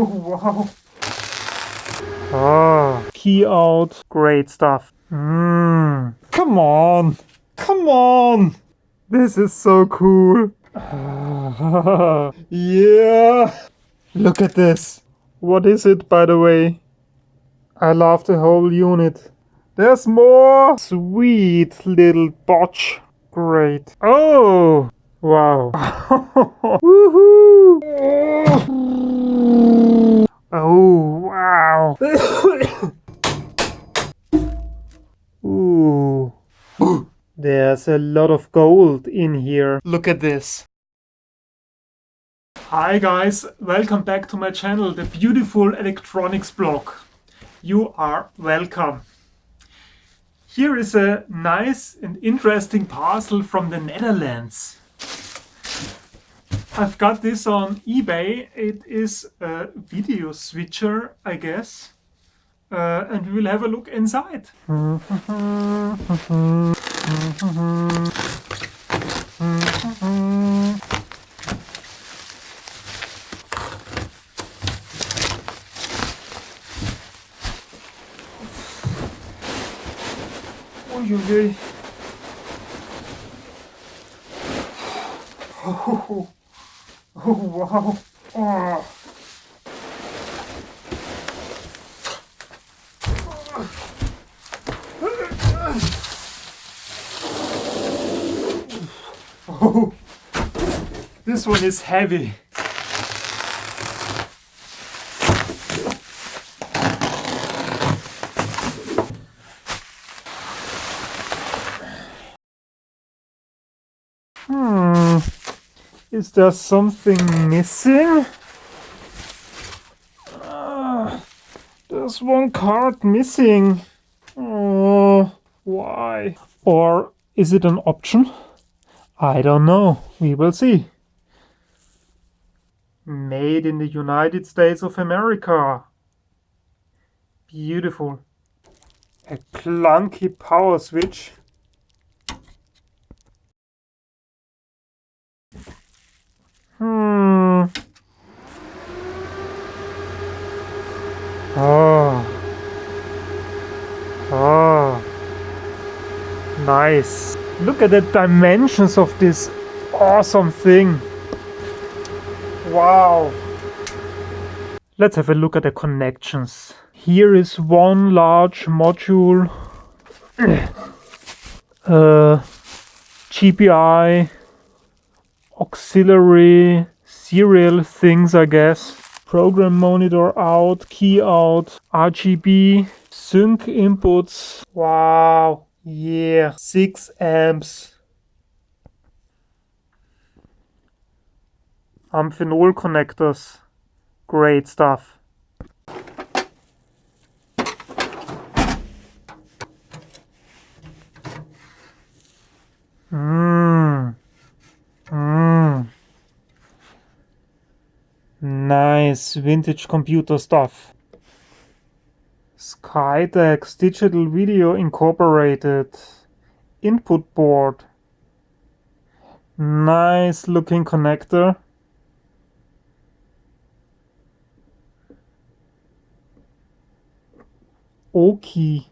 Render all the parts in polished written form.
wow. Ah, key out, great stuff. Come on, come on. This is so cool. Yeah. Look at this. What is it, by the way? I love the whole unit. There's more. Sweet little botch. Great. Oh, wow. Woohoo. Oh, wow. Ooh. There's a lot of gold in here. Look at this. Hi guys, welcome back to my channel, the beautiful electronics blog. You are welcome. Here is a nice and interesting parcel from the Netherlands. I've got this on eBay. It is a video switcher, I guess. And we will have a look inside. Uiuiui. Oh, wow. Oh. Oh, this one is heavy. Is there something missing? There's one card missing. Oh, why? Or is it an option? I don't know. We will see. Made in the United States of America. Beautiful. A clunky power switch. Oh, nice. Look at the dimensions of this awesome thing. Wow. Let's have a look at the connections. Here is one large module. GPI, auxiliary, serial things, I guess. Program monitor out, key out, RGB, sync inputs. Wow, yeah, 6 amps. Amphenol connectors, great stuff. Nice vintage computer stuff. Skydex Digital Video Incorporated. Input board. Nice looking connector. Oki.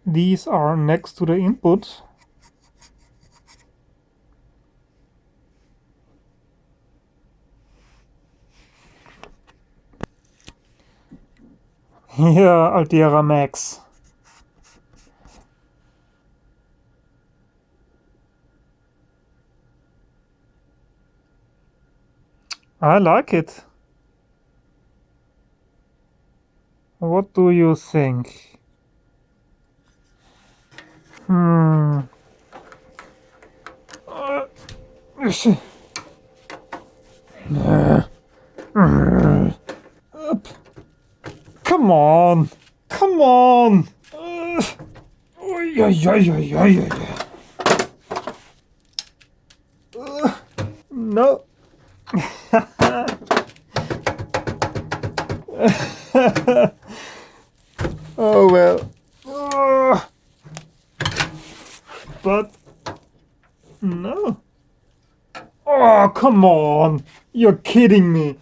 These are next to the input. Yeah, Altera Max. I like it. What do you think? Come on! Come on! No! Oh well. But no. Oh, come on! You're kidding me!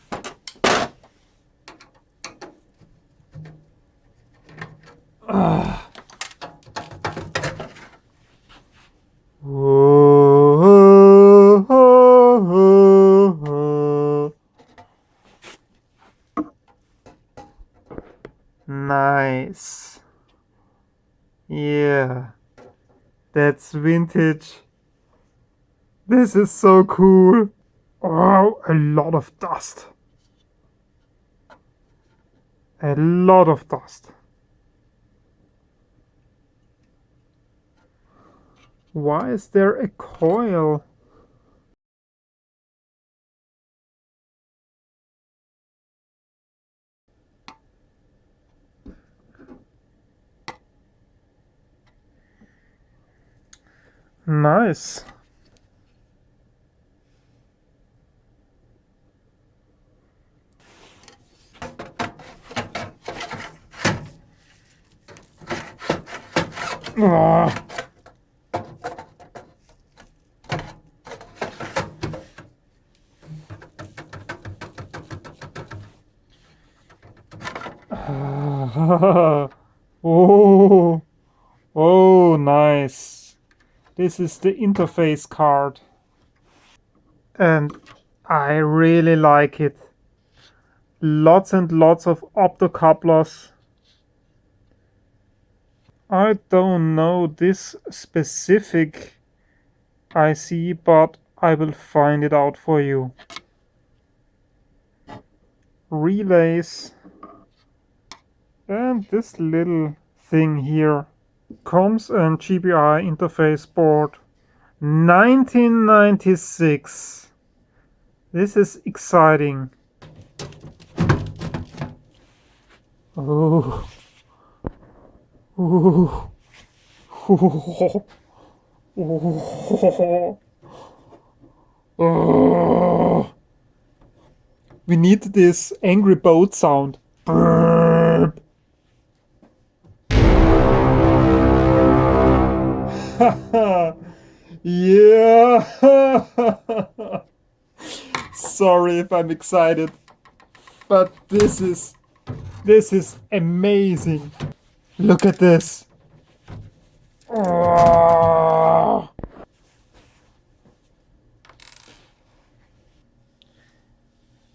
Nice. Yeah, that's vintage. This is so cool. Oh, a lot of dust. A lot of dust. Why is there a coil? Nice. Oh. Oh, oh, nice. This is the interface card. And I really like it. Lots and lots of optocouplers. I don't know this specific IC, but I will find it out for you. Relays. And this little thing here. Comms and GPI interface board. 1996. This is exciting. Oh. Oh. Oh. Oh. Oh. We need this angry boat sound. Burp. Yeah. Sorry if I'm excited, but this is amazing. Look at this. Oh.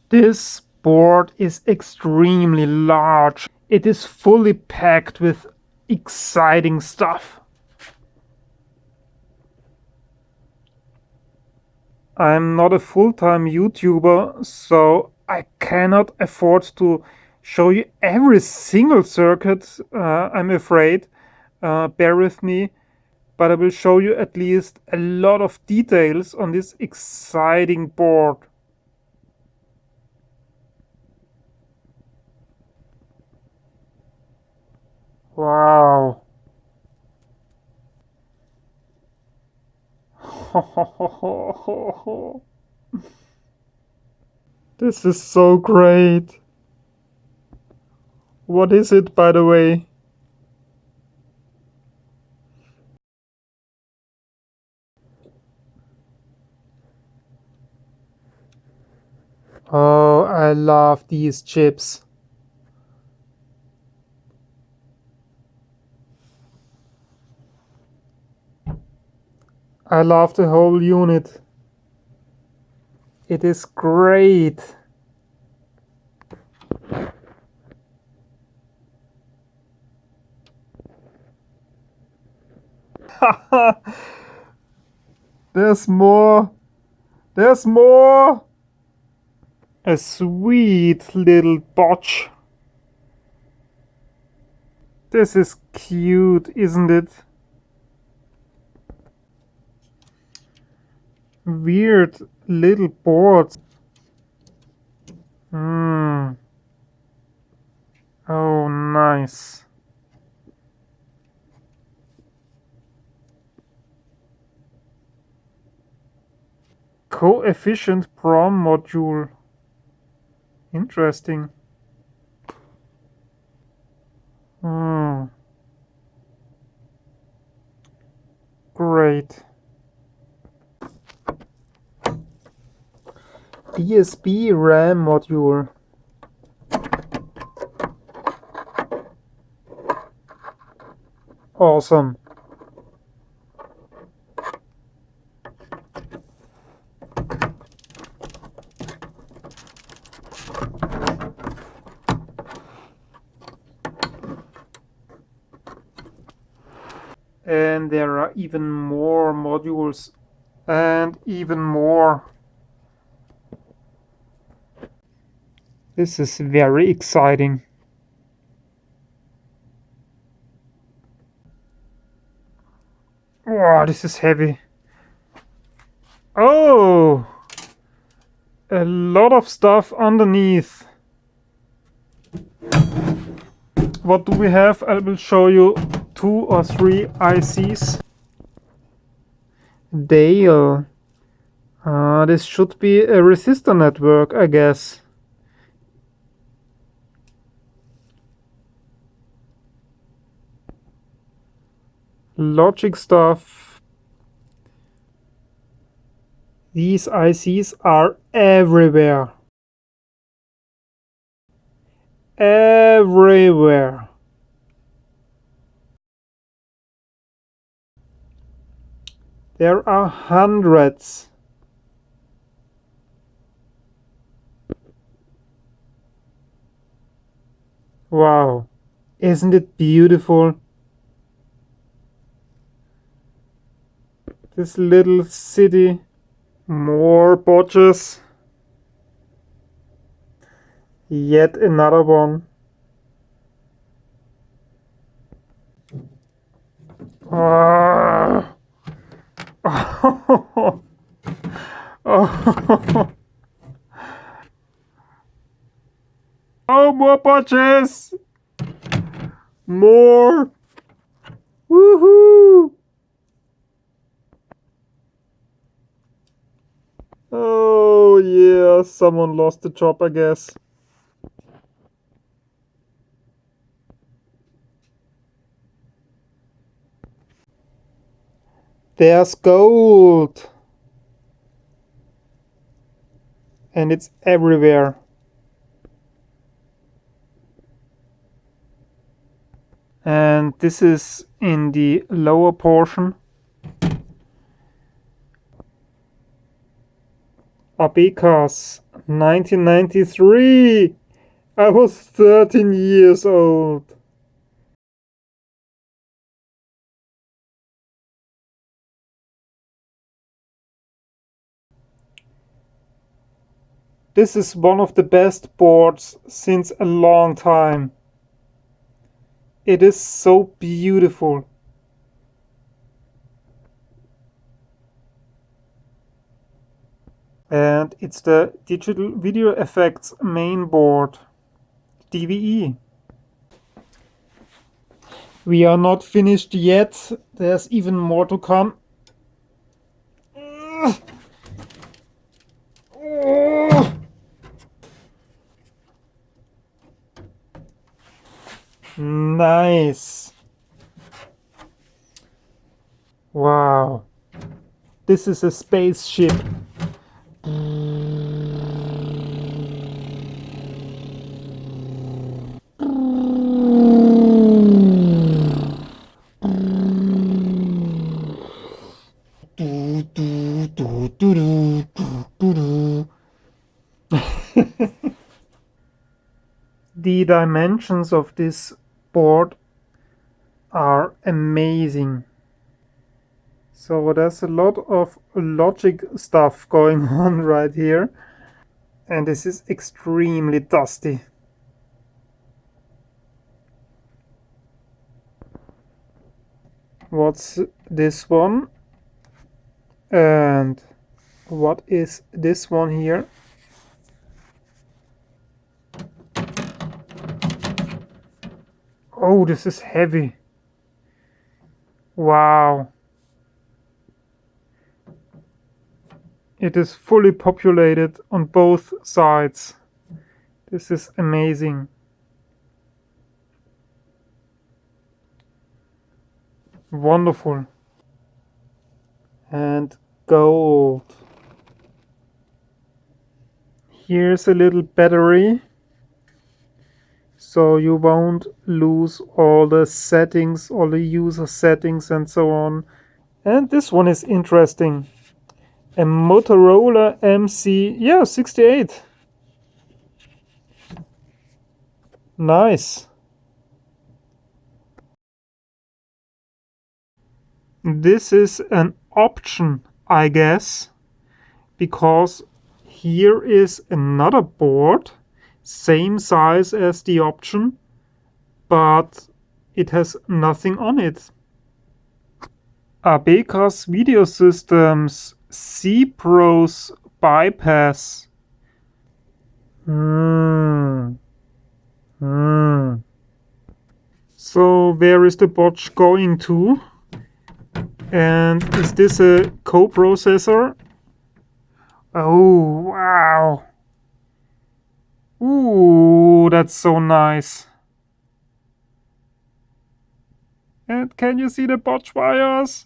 This board is extremely large. It is fully packed with exciting stuff. I'm not a full-time YouTuber, so I cannot afford to show you every single circuit, I'm afraid. Bear with me, but I will show you at least a lot of details on this exciting board. Wow. This is so great. What is it, by the way? Oh, I love these chips. I love the whole unit. It is great. There's more. There's more. A sweet little botch. This is cute, isn't it? Weird little boards. Oh, nice. Coefficient prom module. Interesting. Great. DSP RAM module. Awesome. And there are even more modules and even more. This is very exciting. Wow, this is heavy. Oh! A lot of stuff underneath. What do we have? I will show you 2 or 3 ICs. Dale. This should be a resistor network, I guess. Logic stuff. These ICs are everywhere. Everywhere. There are hundreds. Wow. Isn't it beautiful? This little city. More botches. Yet another one. Ah. Oh. Oh, more botches! More! Woohoo! Oh yeah, someone lost the job, I guess. There's gold! And it's everywhere. And this is in the lower portion. Abekas, 1993! I was 13 years old. This is one of the best boards since a long time. It is so beautiful. And it's the Digital Video Effects Mainboard, DVE. We are not finished yet. There's even more to come. Nice. Wow. This is a spaceship. The dimensions of this board are amazing. So there's a lot of logic stuff going on right here. And this is extremely dusty. What's this one? And what is this one here? Oh, this is heavy. Wow. It is fully populated on both sides. This is amazing. Wonderful. And gold. Here's a little battery, so you won't lose all the settings, all the user settings and so on. And this one is interesting. A Motorola MC, yeah, 68. Nice. This is an option, I guess, because here is another board, same size as the option, but it has nothing on it. Abekas Video Systems C-Pros bypass. So where is the botch going to? And is this a coprocessor? Oh, wow. Ooh, that's so nice. And can you see the botch wires?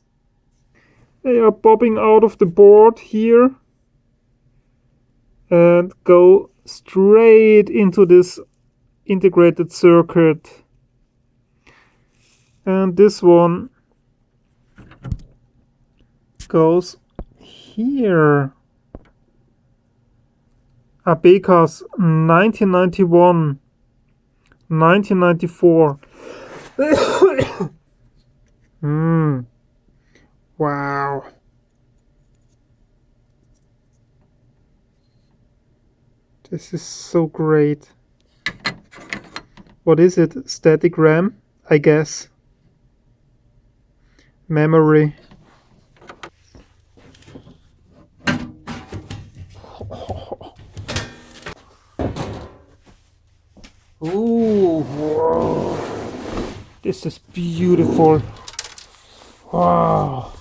They are popping out of the board here and go straight into this integrated circuit. And this one goes here. Abekas 1991, 1994. Wow. This is so great. What is it? Static RAM, I guess. Memory. Ooh, whoa. This is beautiful. Wow.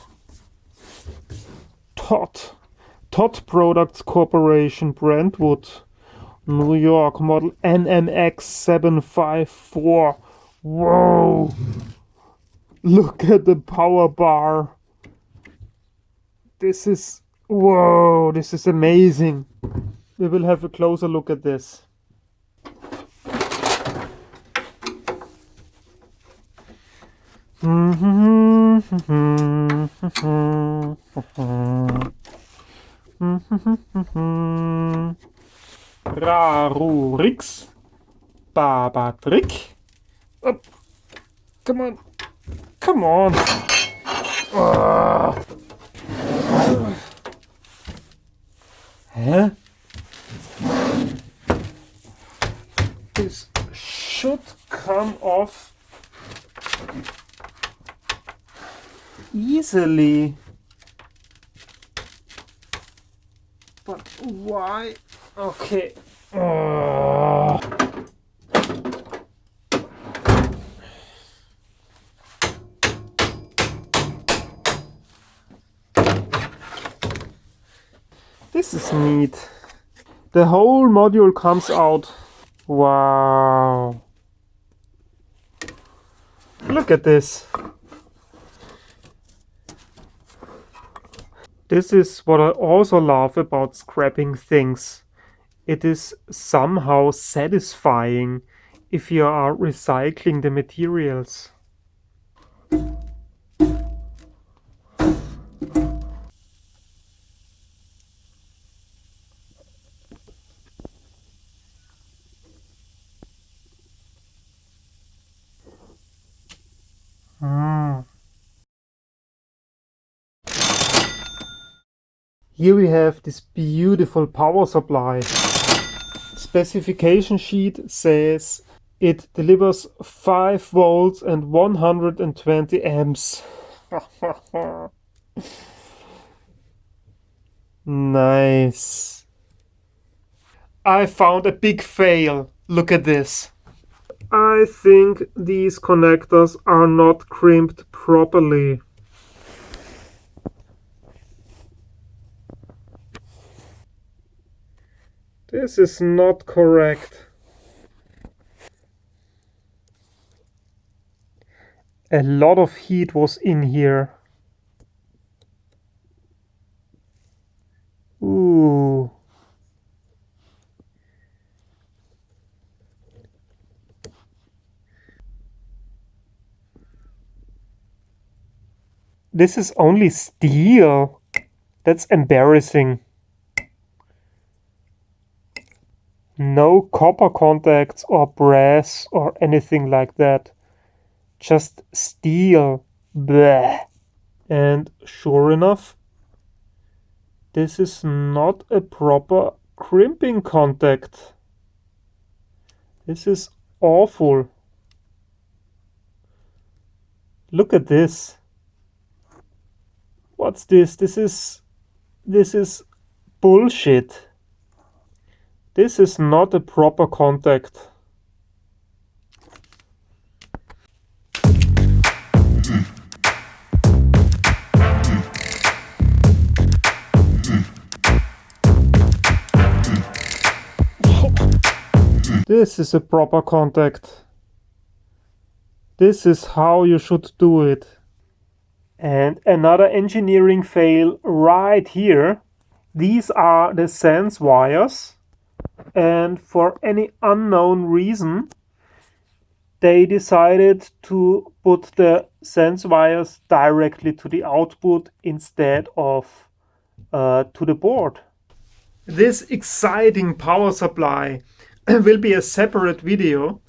Todd Products Corporation, Brentwood, New York, model NMX 754. Whoa. Look at the power bar. This is, whoa, this is amazing. We will have a closer look at this. Rarurix Babatrick. Oh, come on. Come on. Huh? This should come off easily. But why? Okay. This is neat. The whole module comes out. Wow. Look at this. This is what I also love about scrapping things. It is somehow satisfying if you are recycling the materials. Here we have this beautiful power supply. Specification sheet says it delivers 5 volts and 120 amps. Nice. I found a big fail. Look at this. I think these connectors are not crimped properly. This is not correct. A lot of heat was in here. Ooh. This is only steel. That's embarrassing. No copper contacts or brass or anything like that. Just steel. Bleh. And sure enough, this is not a proper crimping contact. This is awful. Look at this. What's this? This is bullshit. This is not a proper contact. This is a proper contact. This is how you should do it. And another engineering fail right here. These are the sense wires, and for any unknown reason they decided to put the sense wires directly to the output instead of to the board. This exciting power supply will be a separate video.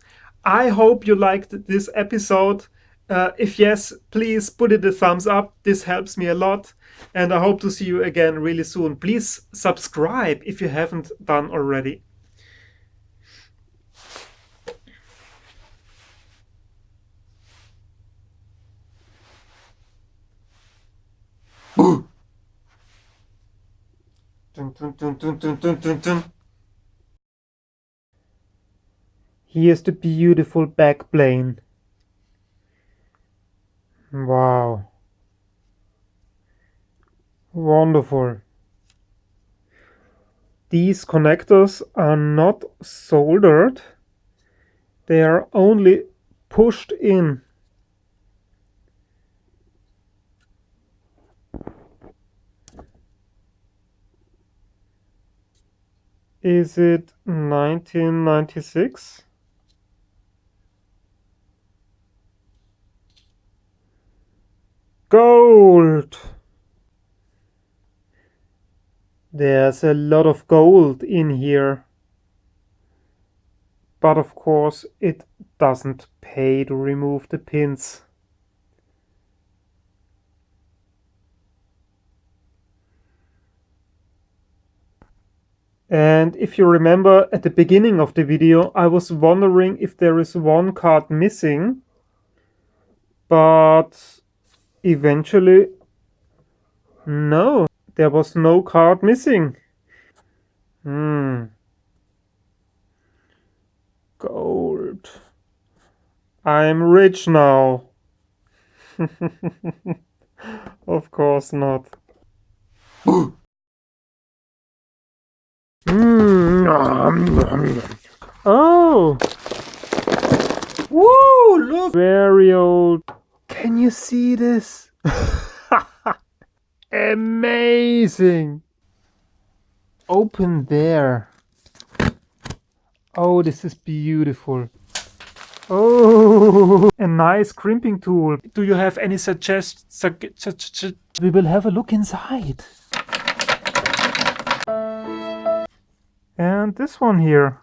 I hope you liked this episode. If yes, please put it a thumbs up. This helps me a lot. And I hope to see you again really soon. Please subscribe if you haven't done already. Dun, dun, dun, dun, dun, dun, dun, dun. Here's the beautiful backplane. Wow. Wonderful. These connectors are not soldered. They are only pushed in. Is it 1996? Gold! There's a lot of gold in here. But of course it doesn't pay to remove the pins. And if you remember at the beginning of the video, I was wondering if there is one card missing. But eventually, no, there was no card missing. Gold. I'm rich now. Of course not. Oh! Woo! Look! Very old. Can you see this? Amazing! Open there. Oh, this is beautiful. Oh, a nice crimping tool. Do you have any suggestions? We will have a look inside. And this one here.